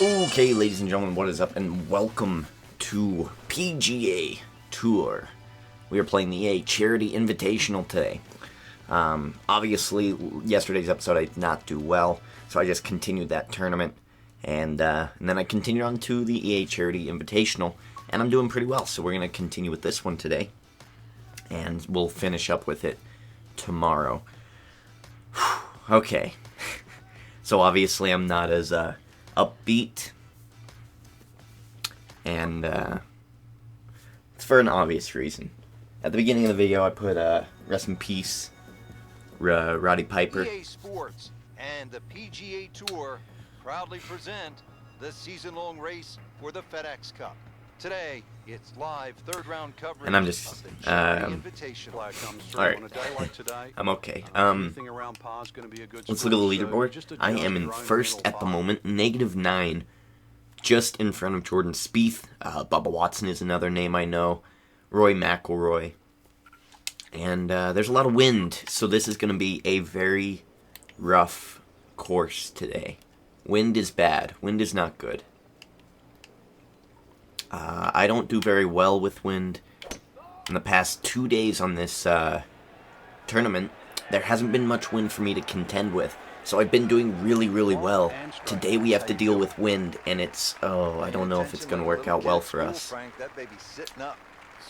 Okay, ladies and gentlemen, what is up, and welcome to PGA Tour. We are playing the EA Charity Invitational today. Obviously, yesterday's episode I did not do well, so I just continued that tournament, and then I continued on to the EA Charity Invitational, and I'm doing pretty well, so we're going to continue with this one today, and we'll finish up with it tomorrow. Okay, so obviously I'm not as upbeat, and it's for an obvious reason. At the beginning of the video, I put rest in peace, Roddy Piper. EA Sports and the PGA Tour proudly present the season-long race for the FedEx Cup. Today, it's live third-round coverage. And I'm just, alright, I'm okay. Let's look at the leaderboard. I am in first at the moment, -9, just in front of Jordan Spieth. Bubba Watson is another name I know. Rory McIlroy. And there's a lot of wind, so this is going to be a very rough course today. Wind is bad. Wind is not good. I don't do very well with wind. In the past 2 days on this tournament, there hasn't been much wind for me to contend with. So I've been doing really, really well. Today we have to deal with wind, and it's, I don't know if it's going to work out well for us. That baby's sitting up.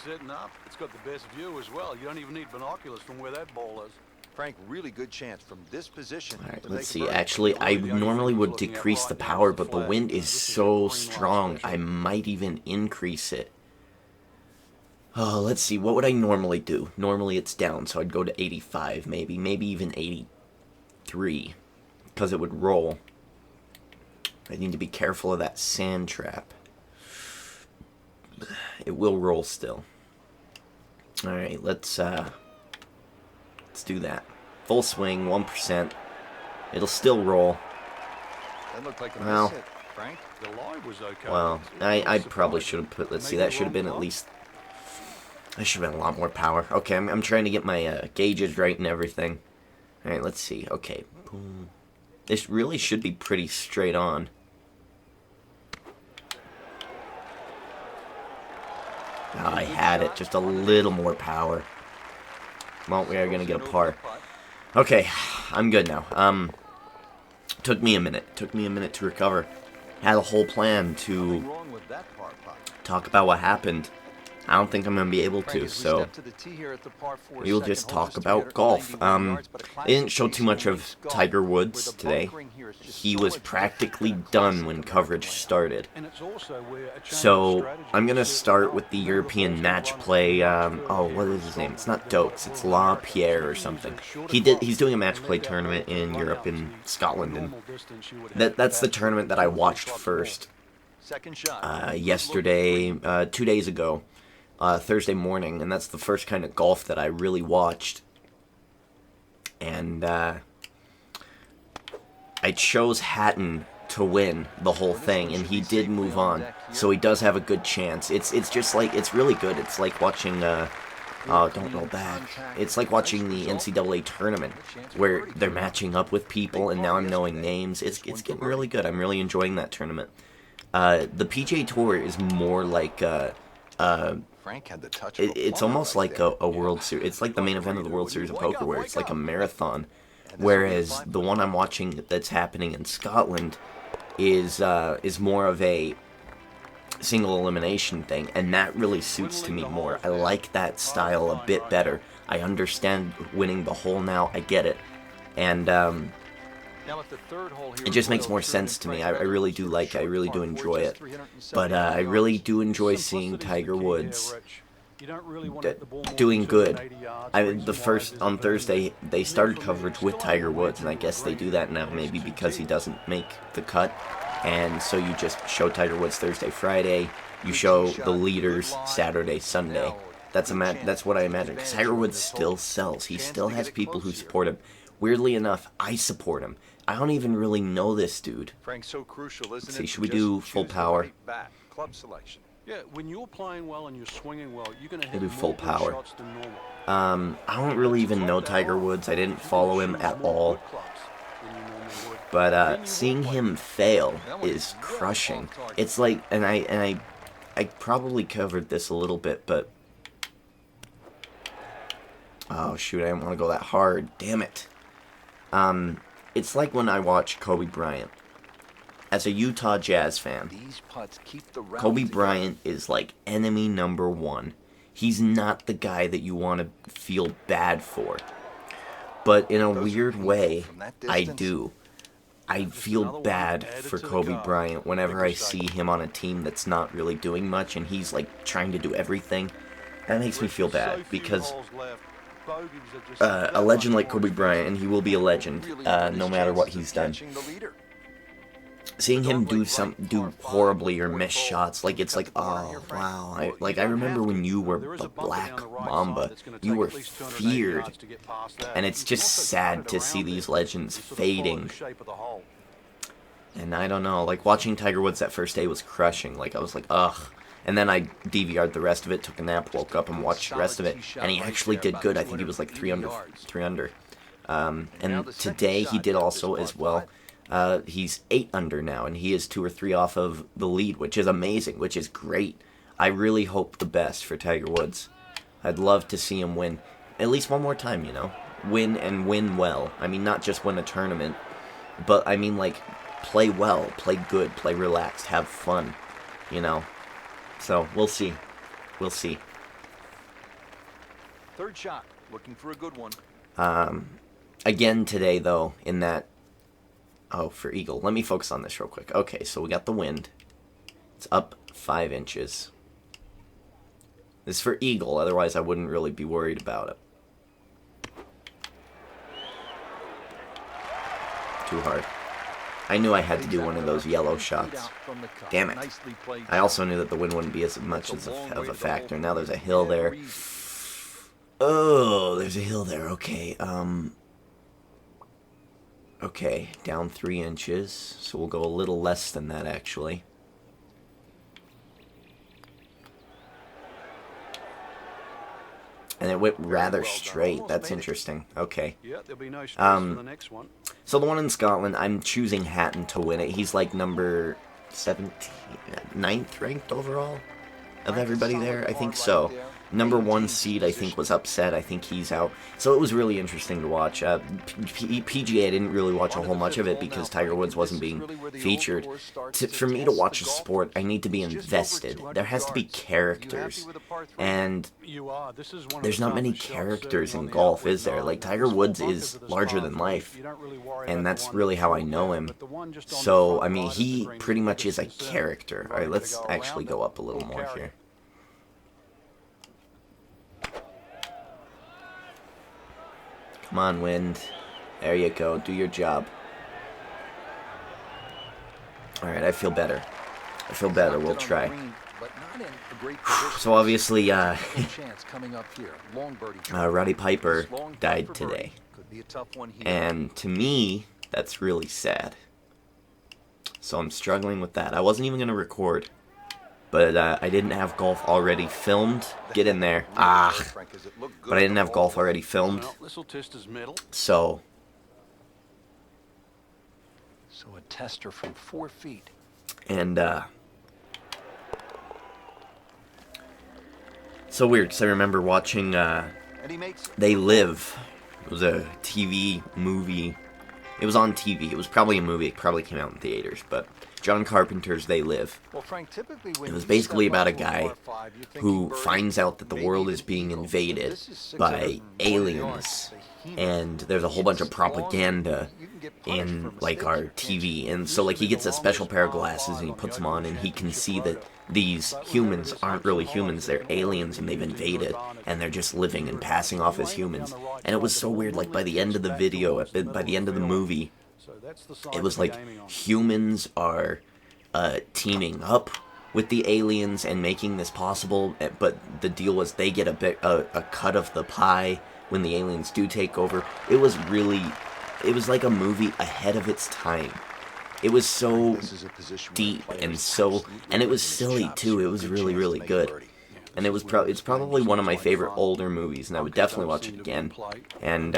Sitting up, it's got the best view as well. You don't even need binoculars from where that ball is. Frank, really good chance from this position. Alright, let's see. Actually, I normally would decrease the power, but the wind is so strong, I might even increase it. Oh, let's see. What would I normally do? Normally it's down, so I'd go to 85, maybe even 83, because it would roll. I need to be careful of that sand trap. It will roll still. Alright, let's do that. Full swing, 1%. It'll still roll. That looked like a Well, miss hit, Frank. The lie was okay. well, I probably should have put, let's see, that should have been at least, that should have been a lot more power. Okay, I'm trying to get my gauges right and everything. Alright, let's see. Okay, boom. This really should be pretty straight on. Oh, I had it, just a little more power. Well, we are going to get a par. Okay, I'm good now. Took me a minute to recover. Had a whole plan to talk about what happened. I don't think I'm going to be able to, so we'll just talk about golf. I didn't show too much of Tiger Woods today. He was practically done when coverage started. So I'm going to start with the European match play. Oh, what is his name? It's not Dokes, it's La Pierre or something. He's doing a match play tournament in Europe, in Scotland, and that's the tournament that I watched first yesterday, 2 days ago. Thursday morning, and that's the first kind of golf that I really watched. And I chose Hatton to win the whole thing, and he did move on, so he does have a good chance. It's just like, it's really good. It's like watching don't go back. It's like watching the NCAA tournament where they're matching up with people, and now I'm knowing names. It's getting really good. I'm really enjoying that tournament. The PGA Tour is more like Frank had the touch. It's almost like a World Series. It's like the main event of the World Series of Poker, where it's like a marathon. Whereas the one I'm watching that's happening in Scotland is more of a single elimination thing, and that really suits to me more. I like that style a bit better. I understand winning the hole now. I get it, and it just makes more sense to me. I really do like it. I really do enjoy it. But I really do enjoy seeing Tiger Woods doing good. On Thursday, they started coverage with Tiger Woods, and I guess they do that now maybe because he doesn't make the cut. And so you just show Tiger Woods Thursday, Friday. You show the leaders Saturday, Sunday. That's what I imagine. Because Tiger Woods still sells. He still has people who support him. Weirdly enough, I support him. I don't even really know this dude. Frank's so crucial, isn't it? Let's see, should we do full power? Club selection. Yeah, when you're playing well and you're swinging well, you're going to We'll hit do full more power. shots than normal. I don't really even know Tiger Woods. I didn't follow him at all. But seeing him fail is crushing. It's like, and I probably covered this a little bit, but oh shoot, I didn't want to go that hard. Damn it. It's like when I watch Kobe Bryant. As a Utah Jazz fan, Kobe Bryant is like enemy number one. He's not the guy that you want to feel bad for. But in a weird way, I do. I feel bad for Kobe Bryant whenever I see him on a team that's not really doing much and he's like trying to do everything. That makes me feel bad because a legend like Kobe Bryant, and he will be a legend no matter what he's done. Seeing him do horribly or miss shots, like it's like, oh wow, I remember when you were the Black Mamba, you were feared, and it's just sad to see these legends fading. And I don't know, like watching Tiger Woods that first day was crushing. Like I was like, ugh. And then I DVR'd the rest of it, took a nap, woke up, and watched the rest of it, and he actually did good. I think he was like 3 under. And today he did also as well. He's 8 under now, and he is 2 or 3 off of the lead, which is amazing, which is great. I really hope the best for Tiger Woods. I'd love to see him win at least one more time, you know? Win and win well. I mean, not just win a tournament, but I mean, like, play well, play good, play relaxed, have fun, you know? So, we'll see. We'll see. Third shot, looking for a good one. Again today, though, in that... Oh, for eagle. Let me focus on this real quick. Okay, so we got the wind. It's up 5 inches. This is for eagle, otherwise I wouldn't really be worried about it. Too hard. I knew I had to do one of those yellow shots. Damn it. I also knew that the wind wouldn't be as much of a factor. Now there's a hill there. Oh, there's a hill there. Okay, okay, down 3 inches. So we'll go a little less than that, actually. And it went rather straight. That's interesting. Okay. Yeah, there'll be no space for the next one. So the one in Scotland, I'm choosing Hatton to win it. He's like number 9th ranked overall of everybody there. I think so. Number 1 seed, I think, was upset. I think he's out. So it was really interesting to watch. PGA, I didn't really watch a whole much of it because Tiger Woods wasn't being featured. For me to watch a sport, I need to be invested. There has to be characters. And there's not many characters in golf, is there? Like, Tiger Woods is larger than life. And that's really how I know him. So, I mean, he pretty much is a character. Alright, let's actually go up a little more here. Come on, wind. There you go. Do your job. Alright, I feel better. I feel better. We'll try. So obviously, Roddy Piper died today. And to me, that's really sad. So I'm struggling with that. I wasn't even going to record. But I didn't have golf already filmed. Get in there. Ah. But I didn't have golf already filmed. So a tester from 4 feet. And so weird, because I remember watching They Live. It was a TV movie. It was on TV. It was probably a movie. It probably came out in theaters, but John Carpenter's They Live. It was basically about a guy who finds out that the world is being invaded by aliens, and there's a whole bunch of propaganda in, like, our TV, and so, like, he gets a special pair of glasses and he puts them on, and he can see that these humans aren't really humans, they're aliens, and they've invaded, and they're just living and passing off as humans. And it was so weird, like, by the end of the video, by the end of the movie, it was like humans are teaming up with the aliens and making this possible, but the deal was they get a cut of the pie when the aliens do take over. It was like a movie ahead of its time. It was so deep and it was silly too. It was really, really good. And it's probably one of my favorite older movies, and I would definitely watch it again. And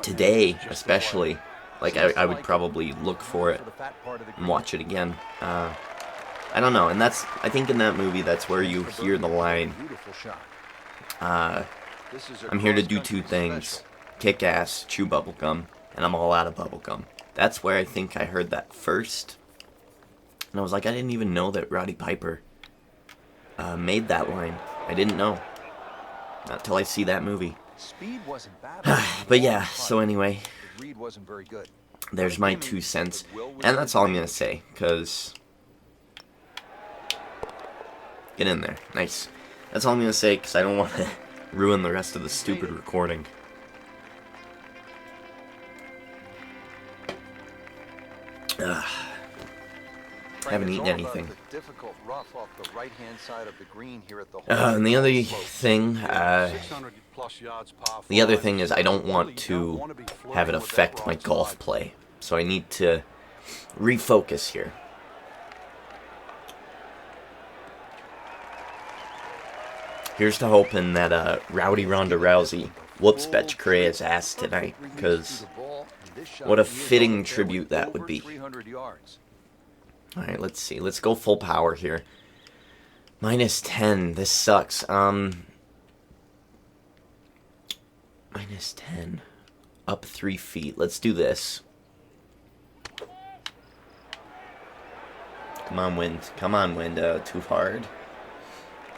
today, especially, Like, I would probably look for it and watch it again. I don't know, and that's, I think in that movie, that's where you hear the line, I'm here to do two things, kick ass, chew bubblegum, and I'm all out of bubblegum. That's where I think I heard that first. And I was like, I didn't even know that Roddy Piper made that line. I didn't know. Not till I see that movie. Speed wasn't bad. But yeah, so anyway, Reed wasn't very good. there's my 2 cents. And that's all I'm going to say, because... Get in there. Nice. That's all I'm going to say, because I don't want to ruin the rest of the stupid recording. Haven't eaten anything. And the other thing is I don't want to have it affect my golf play. So I need to refocus here. Here's to hoping that Rowdy Ronda Rousey whoops Betch Correa's ass tonight, because what a fitting tribute that would be. Alright, let's see. Let's go full power here. -10. This sucks. -10. Up 3 feet. Let's do this. Come on, wind. Come on, wind. Too hard?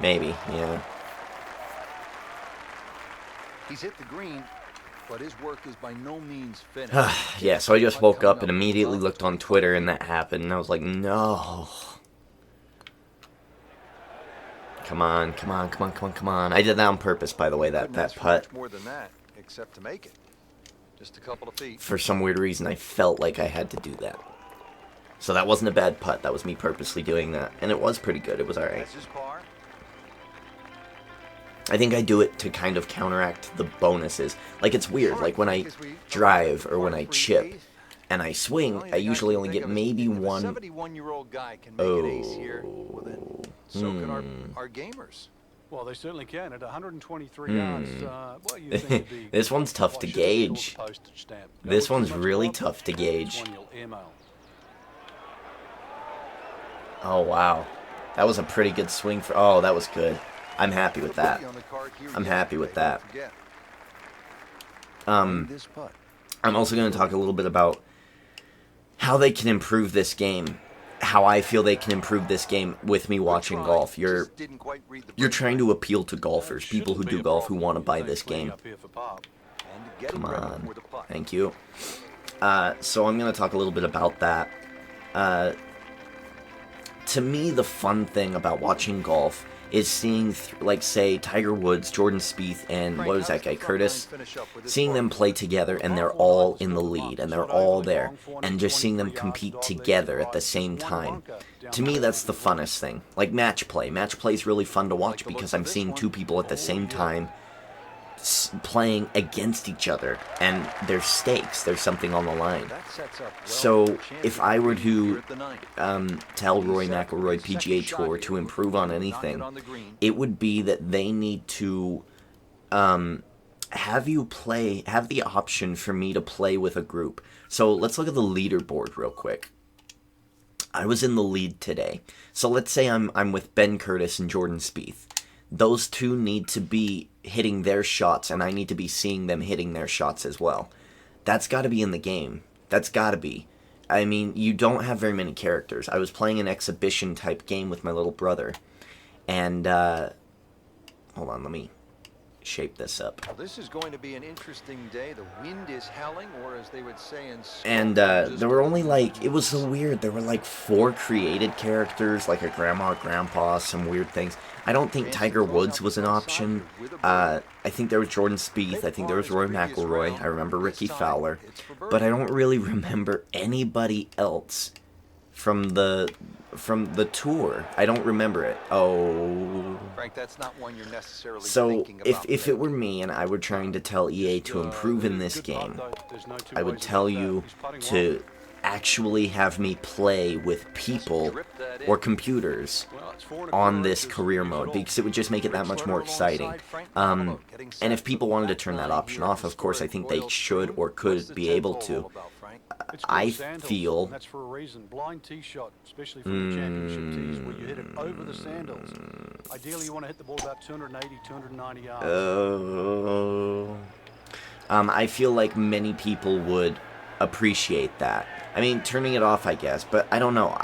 Maybe, yeah. He's hit the green, but his work is by no means finished. Yeah, so I just woke up and immediately looked on Twitter and that happened, and I was like, no. Come on, come on, come on, come on, come on. I did that on purpose, by the way, that putt. More than that, except to make it. Just a couple of feet. For some weird reason, I felt like I had to do that. So that wasn't a bad putt, that was me purposely doing that. And it was pretty good, it was alright. I think I do it to kind of counteract the bonuses. Like, it's weird, like when I drive or when I chip and I swing, I usually only get maybe one. 71-year-old guy can make an ace here. Well, then, so can our gamers. Well, they certainly can at 123 yards. What you think would be This one's tough to gauge. This one's really tough to gauge. Oh, wow. That was a pretty good swing for... Oh, that was good. I'm happy with that. I'm happy with that. I'm also going to talk a little bit about how they can improve this game. How I feel they can improve this game with me watching golf. You're trying to appeal to golfers, people who do golf, who want to buy this game. Come on. Thank you. So I'm going to talk a little bit about that. To me, the fun thing about watching golf is seeing, like, say, Tiger Woods, Jordan Spieth, and what was that guy, Curtis? Seeing them play together, and they're all in the lead, and they're all there, and just seeing them compete together at the same time. To me, that's the funnest thing. Like match play. Match play is really fun to watch because I'm seeing two people at the same time playing against each other, and there's stakes, there's something on the line. So if I were to tell Rory McIlroy PGA Tour to improve on anything, it would be that they need to have the option for me to play with a group. So let's look at the leaderboard real quick. I was in the lead today. So let's say I'm with Ben Curtis and Jordan Spieth. Those two need to be hitting their shots, and I need to be seeing them hitting their shots as well. That's got to be in the game. That's got to be. I mean, you don't have very many characters. I was playing an exhibition-type game with my little brother, and, hold on, let me shape this up. Well, this is going to be an interesting day. The wind is howling, or as they would say in and there were only like, it was so weird, there were like 4 created characters, like a grandma, grandpa, some weird things. I don't think Tiger Woods was an option. I think there was Jordan Spieth, I think there was Rory McIlroy, I remember Ricky Fowler, but I don't really remember anybody else from the tour. I don't remember it. Oh. Frank, that's not one you're necessarily so if it were me and I were trying to tell EA to improve in this game, I would tell you to actually have me play with people or computers on this career mode, because it would just make it that much more exciting. And if people wanted to turn that option off, of course I think they should or could be able to. It's I called sandhills, feel... and that's for a reason. Blind tee shot, especially from the championship tees, where you hit it over the sandhills. Ideally, you want to hit the ball about 280, 290 yards. I feel like many people would appreciate that. I mean, turning it off, I guess, but I don't know.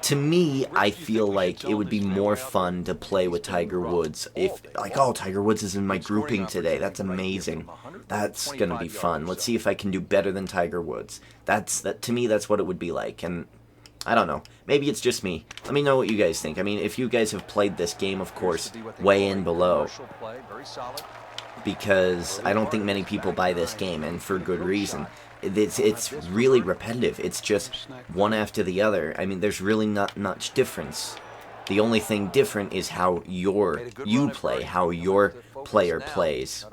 To me, I feel like it would be more fun to play with Tiger Woods. If, like, oh, Tiger Woods is in my grouping today. That's amazing. That's gonna be fun. Let's see if I can do better than Tiger Woods. To me, that's what it would be like. And I don't know. Maybe it's just me. Let me know what you guys think. I mean, if you guys have played this game, of course, weigh in below. Because I don't think many people buy this game, and for good reason. It's really repetitive. It's just one after the other. I mean, there's really not much difference. The only thing different is how you play, how your player plays.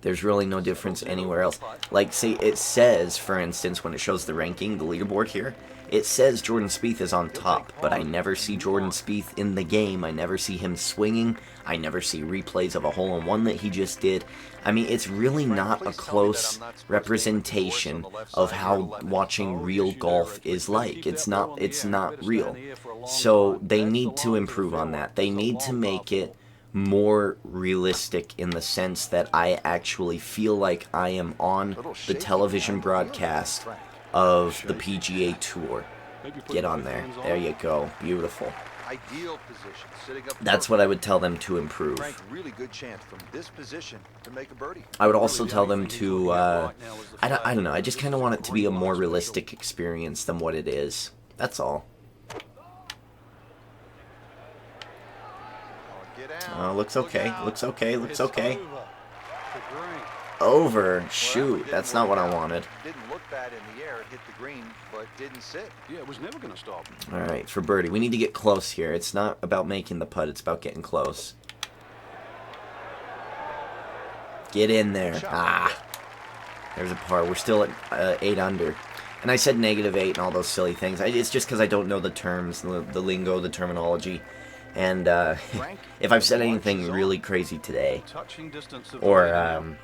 There's really no difference anywhere else. Like, say, it says, for instance, when it shows the ranking, the leaderboard here, it says Jordan Spieth is on top, but I never see Jordan Spieth in the game. I never see him swinging. I never see replays of a hole-in-one that he just did. I mean, it's really not a close representation of how watching real golf is like. It's not real. So they need to improve on that. They need to make it more realistic in the sense that I actually feel like I am on the television broadcast of the PGA Tour. Get on there. There you go. Beautiful. Ideal position, sitting up. That's what I would tell them to improve. Really good chance from this position to make a birdie. I would also tell them to, I don't know, I just kind of want it to be a more realistic experience than what it is. That's all. Looks okay, looks okay, looks okay. Over. Shoot, that's not what I wanted. Didn't look bad in the air. It hit the green, but didn't sit. Yeah, it was never going to stop. All right, for birdie, we need to get close here. It's not about making the putt. It's about getting close. Get in there. Ah, there's a par. We're still at 8 under. And I said -8 and all those silly things. It's just because I don't know the terms, the lingo, the terminology. And if I've said anything really crazy today, or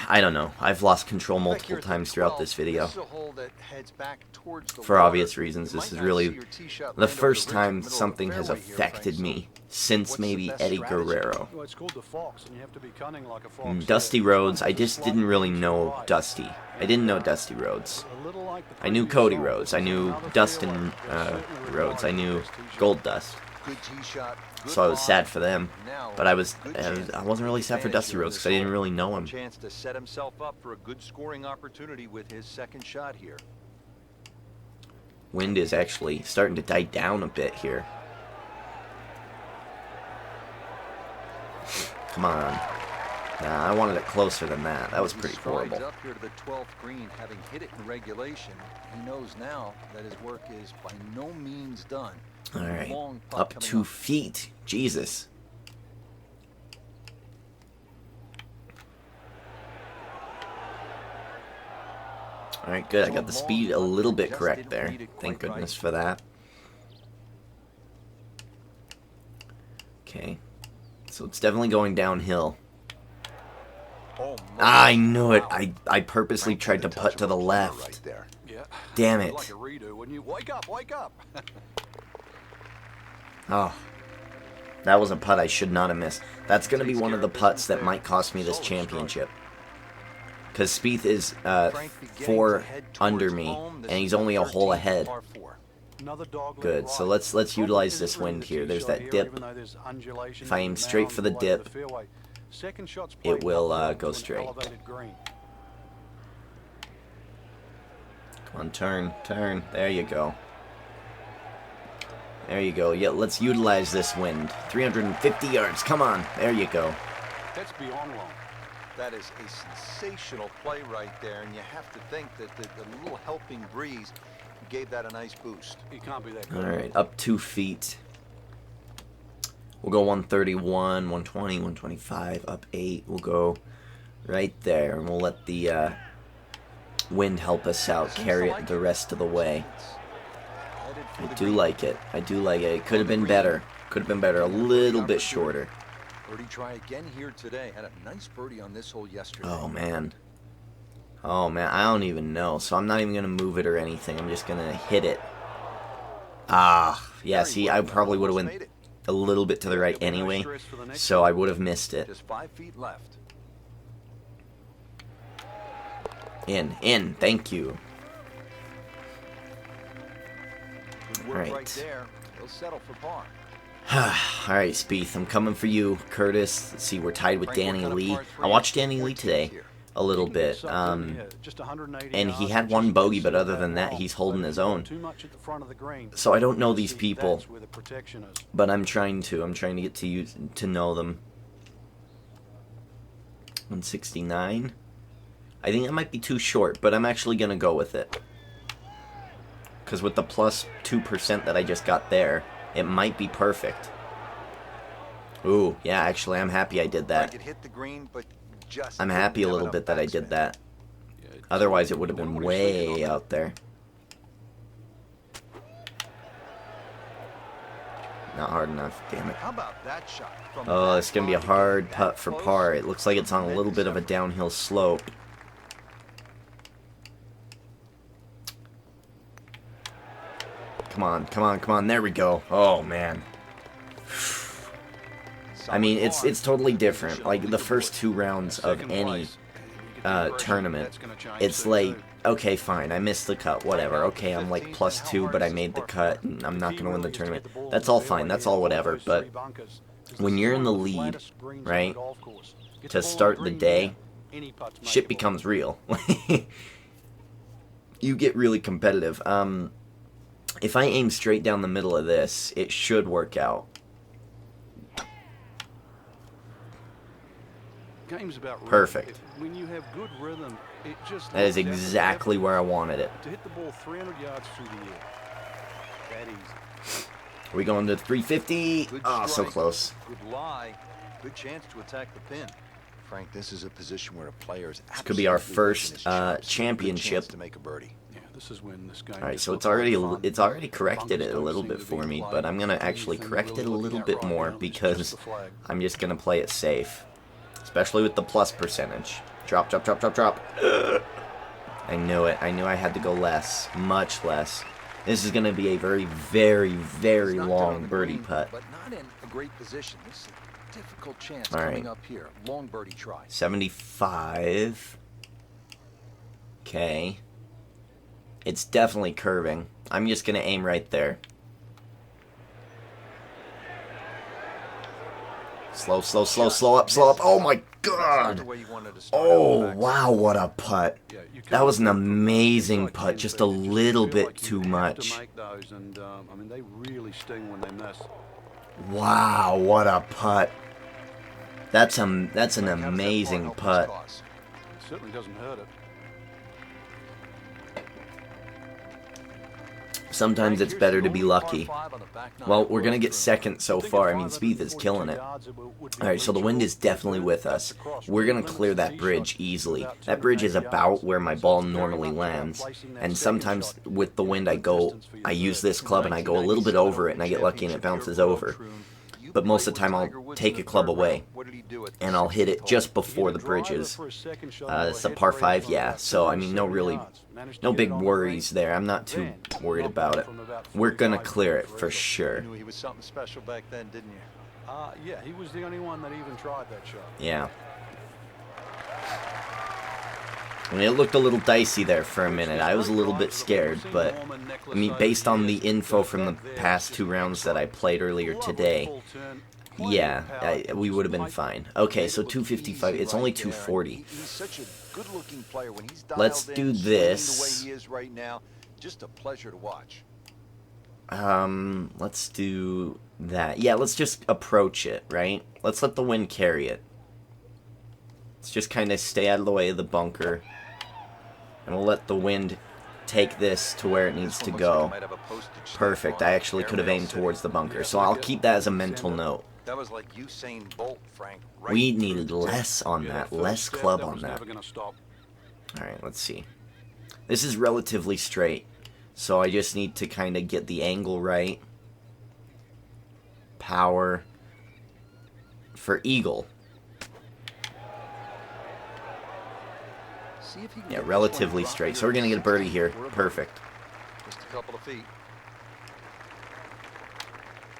I don't know, I've lost control multiple times throughout this video. For obvious reasons, this is really the first time something has affected me since maybe Eddie Guerrero. Dusty Rhodes, I just didn't really know Dusty. I didn't know Dusty Rhodes. I knew Cody Rhodes. I knew Dustin Rhodes. I knew Goldust. So I was sad for them, but I wasn't really sad for Dusty Rhodes because I didn't really know him. Chance to set himself up for a good scoring opportunity with his second shot here. Wind is actually starting to die down a bit here. Come on. Nah, I wanted it closer than that. That was pretty horrible. Up here to the 12th green, having hit it in regulation, he knows now that his work is by no means done. All right, up 2 feet. Jesus. All right, good. I got the speed a little bit correct there. Thank goodness for that. Okay, so it's definitely going downhill. I knew it. I purposely tried to putt to the left. Damn it. Wake up. Oh, that was a putt I should not have missed. That's going to be one of the putts that might cost me this championship. Because Spieth is 4 under me, and he's only a hole ahead. Good, so let's utilize this wind here. There's that dip. If I aim straight for the dip, it will go straight. Come on, turn. There you go. There you go. Yeah, let's utilize this wind. 350 yards. Come on. There you go. That's beyond long. That is a sensational play right there, and you have to think that the little helping breeze gave that a nice boost. He can't be that good. All right, up 2 feet. We'll go 131, 120, 125, up 8. We'll go right there, and we'll let the wind help us out, carry it the rest of the way. I do like it. I do like it. It could have been better. Could have been better. A little bit shorter. Birdie try again here today. Had a nice birdie on this hole yesterday. Oh, man. Oh, man, I don't even know. So I'm not even going to move it or anything. I'm just going to hit it. Ah, yeah, see, I probably would have went a little bit to the right anyway, so I would have missed it. Just 5 feet left. In, thank you. Good work Right. right there. He'll settle for par. Alright, Spieth, I'm coming for you. Curtis, let's see, we're tied with Danny Lee. I watched Danny Lee today a little bit, and he had one bogey, but other than that, he's holding his own. So I don't know these people, but I'm trying to get to know them. 169. I think that might be too short, but I'm actually going to go with it. Because with the plus 2% that I just got there, it might be perfect. Ooh, yeah, actually, I'm happy I did that. I'm happy a little bit that I did that. Otherwise, it would have been way out there. Not hard enough, damn it. Oh, it's going to be a hard putt for par. It looks like it's on a little bit of a downhill slope. Come on, come on, come on. There we go. Oh, man. I mean, it's totally different. Like, the first 2 rounds of any tournament, it's like, okay, fine, I missed the cut, whatever. Okay, I'm like +2, but I made the cut, and I'm not going to win the tournament. That's all fine, that's all whatever, but when you're in the lead, right, to start the day, shit becomes real. You get really competitive. If I aim straight down the middle of this, it should work out. Perfect. When you have good rhythm, it just That is exactly where I wanted it. to hit the ball 300 yards through the air. That easy. Are we going to 350? Oh, so close. Good lie. Good chance to attack the pin. Frank, this is a position where a player's This could be our first championship. to make a birdie. Yeah, this is when this game. All right, just so looks it's already like fun. it's already corrected Bunkers it a don't little seem bit to be for me, playing but I'm gonna anything actually you're correct it a really little looking bit at right more now. It's because just the flag. I'm just gonna play it safe, especially with the plus percentage. Drop, drop, drop, drop, drop. I knew it. I knew I had to go less, much less. This is gonna be a very, very, very He's knocked long down the birdie green, putt. but not in a great position. This is a difficult chance All right. coming up here. Long birdie try. 75. Okay. It's definitely curving. I'm just gonna aim right there. Slow, slow, slow, slow up, slow up. Oh my god! Oh, wow, what a putt. Yeah, you That was an can't go from amazing like putt, 10 just feet. a You just little feel bit like you too have to much. make those, and I mean, they really sting when they miss. Wow, what a putt. That's an amazing putt. It certainly doesn't hurt it. Sometimes it's better to be lucky. Well, we're going to get second so far. I mean, Spieth is killing it. Alright, so the wind is definitely with us. We're going to clear that bridge easily. That bridge is about where my ball normally lands. And sometimes with the wind, I use this club and I go a little bit over it and I get lucky and it bounces over. But most of the time I'll take a club away and I'll hit it just before the bridges. It's a par 5, yeah. So, I mean, no big worries there. I'm not too worried about it. We're going to clear it for sure. You knew he was something special back then, didn't you? Yeah, he was the only one that even tried that shot. Yeah. I mean, it looked a little dicey there for a minute. I was a little bit scared, but I mean, based on the info from the past 2 rounds that I played earlier today, yeah, we would have been fine. Okay, so 255. It's only 240. He's such a good-looking player when he's Let's dialed do in, swinging this. the way he is right now. Just a pleasure to watch. Let's do that. Yeah, let's just approach it, right? Let's let the wind carry it. Let's just kind of stay out of the way of the bunker. And we'll let the wind take this to where it needs to go. Perfect. I actually could have aimed towards the bunker. So I'll keep that as a mental note. That was like Usain Bolt, Frank. Right We needed less on Yeah, that. first Less step, club that on was that. never gonna stop. Alright, let's see. This is relatively straight. So I just need to kind of get the angle right. Power. For eagle. See if he can Yeah, get relatively this one straight. dropped So we're going to get a birdie under here. 16 for a birdie. Perfect. Just a couple of feet.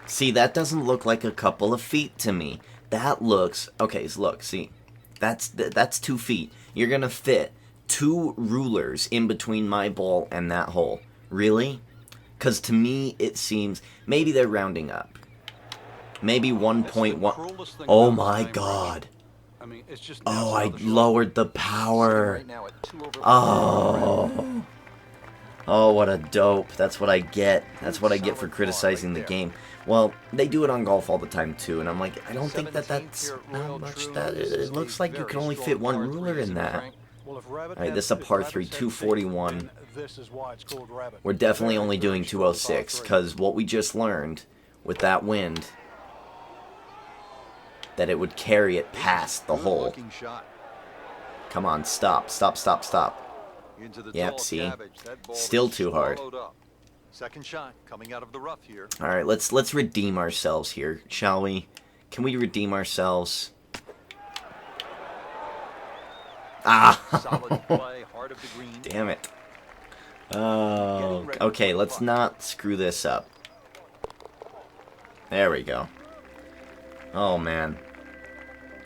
See, that doesn't look like a couple of feet to me. That looks... Okay, so look, see. That's 2 feet. You're going to fit 2 rulers in between my ball and that hole. Really? Because to me, it seems... Maybe they're rounding up. Maybe 1.1... Oh my god. I mean, it's just Oh, I lowered the power. Oh. Oh, what a dope. That's what I get. That's what I get for criticizing the game. Well, they do it on golf all the time, too, and I'm like, I don't think that's how much that is. It looks like you can only fit 1 ruler in that. Alright, this is a par 3, 241. We're definitely only doing 206, because what we just learned with that wind, that it would carry it past the hole. Come on, stop, stop, stop, stop. Yep, see? Still too hard. Second shot coming out of the rough here. Alright, let's redeem ourselves here, shall we? Can we redeem ourselves? Ah! Solid play, heart of the green. Damn it. Oh, okay, let's not screw this up. There we go. Oh, man.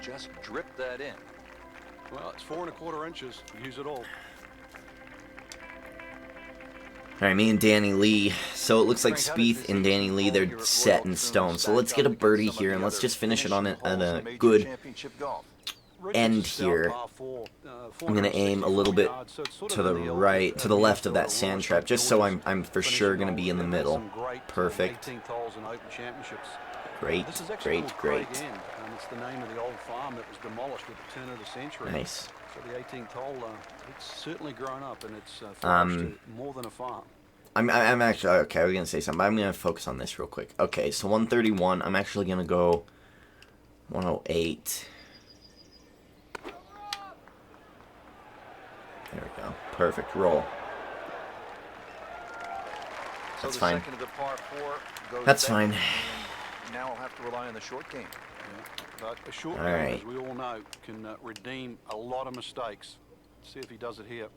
Just drip that in. Well, it's 4 1/4 inches. Use it all. Alright, me and Danny Lee. So it looks like Spieth and Danny Lee, they're set in stone. So let's get a birdie here, and let's just finish it on a good end here. I'm going to aim a little bit to the right, to the left of that sand trap, just so I'm for sure going to be in the middle. Perfect. Great, great, great. It's the name of the old farm that was demolished at the turn of the century. Nice. So the 18th hole, it's certainly grown up, and it's flourished more than a farm. I'm actually, okay, I was going to say something, but I'm going to focus on this real quick. Okay, so 131, I'm actually going to go 108. There we go. Perfect. Roll. That's fine. That's fine. Now I'll have to rely on the short game. But a short game, as we all know, can redeem a lot of mistakes. See if he does it here.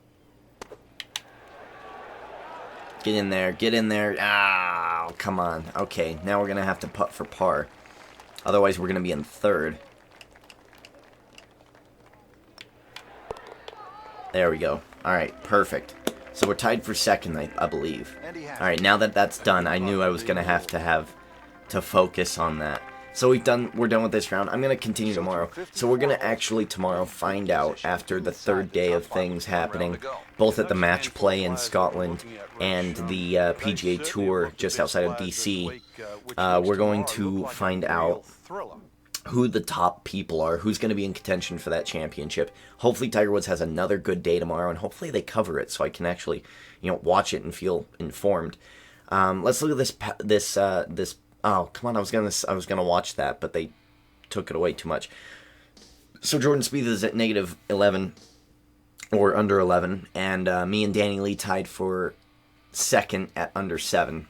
Get in there. Get in there. Ah, come on. Okay, now we're going to have to putt for par. Otherwise, we're going to be in third. There we go. Alright, perfect. So we're tied for second, I believe. Alright, now that that's done, I knew I was going to have to focus on that. So we're done with this round. I'm going to continue tomorrow. So we're going to actually tomorrow find out, after the 3rd day of things happening, both at the match play in Scotland and the PGA Tour just outside of DC, we're going to find out who the top people are, who's going to be in contention for that championship. Hopefully Tiger Woods has another good day tomorrow, and hopefully they cover it so I can actually, watch it and feel informed. Let's look at this. Oh, come on! I was gonna watch that, but they took it away too much. So Jordan Spieth is at -11 or under 11, and me and Danny Lee tied for second at under 7.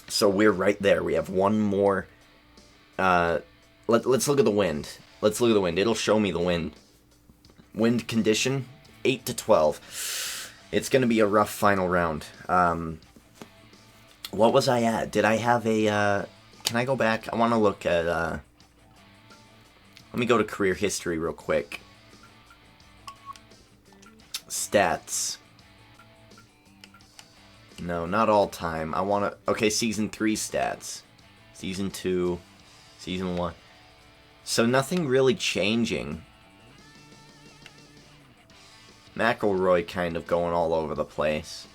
So we're right there. We have one more. Let's look at the wind. Let's look at the wind. It'll show me the wind. Wind condition 8 to 12. It's gonna be a rough final round. What was I at? Did I have a, can I go back? I want to look at, let me go to career history real quick. Stats. No, not all time. I want to, okay, Season 3 stats. Season 2, Season 1. So nothing really changing. McIlroy kind of going all over the place.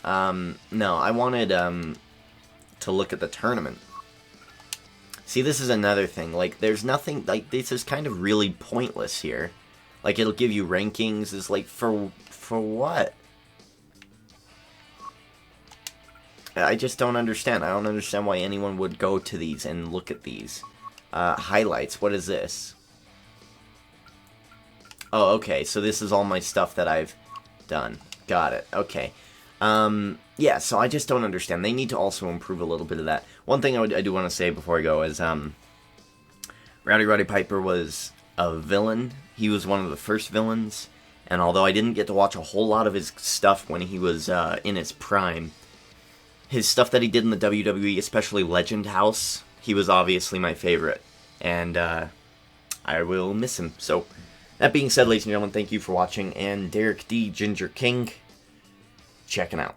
No, I wanted, to look at the tournament. See, this is another thing. Like, there's nothing, like, this is kind of really pointless here. Like, it'll give you rankings. It's like, for what? I just don't understand. I don't understand why anyone would go to these and look at these. Highlights. What is this? Oh, okay. So this is all my stuff that I've done. Got it. Okay. Yeah, so I just don't understand. They need to also improve a little bit of that. One thing I do want to say before I go is, Rowdy Roddy Piper was a villain. He was one of the first villains, and although I didn't get to watch a whole lot of his stuff when he was in his prime, his stuff that he did in the WWE, especially Legend House, he was obviously my favorite, and I will miss him. So, that being said, ladies and gentlemen, thank you for watching, and Derek D. Ginger King, checking out.